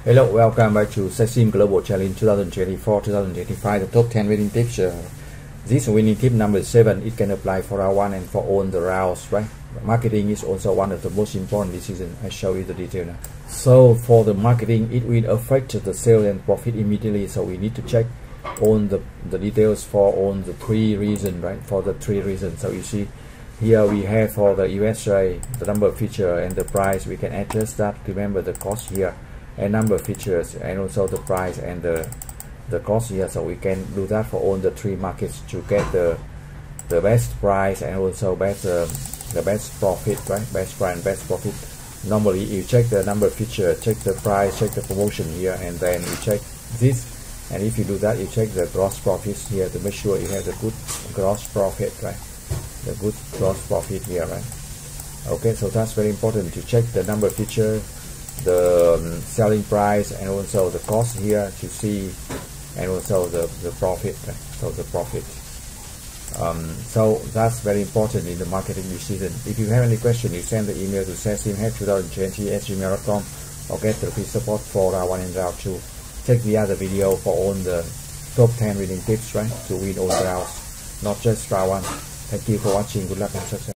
Hello, welcome back to Cesim Global Challenge 2024-2025, the top 10 winning tips. This winning tip number 7, it can apply for round 1 and for all the rounds, right? Marketing is also one of the most important decisions. I show you the detail now. So for the marketing, it will affect the sales and profit immediately. So we need to check on the details for all the 3 reasons, right? For the 3 reasons. So you see here we have for the USA, the number of feature and the price. We can adjust that. Remember the cost here and number of features and also the price and the cost here. So we can do that for all the 3 markets to get the best price and also the best profit, right? Best price and best profit. Normally you check the number of feature, check the price, check the promotion here, and then you check this. And if you do that, you check the gross profits here to make sure you have the good gross profit, right? The good gross profit here, right? Okay, so that's very important to check the number of feature, the selling price, and also the cost here to see, and also the profit, right? So the profit. So that's very important in the marketing decision. If you have any question, you send the email to cesim2020@gmail.com or get the free support for round 1 and round 2. Check the other video for all the top 10 winning tips, right? To win all the rounds, not just round 1. Thank you for watching. Good luck and success.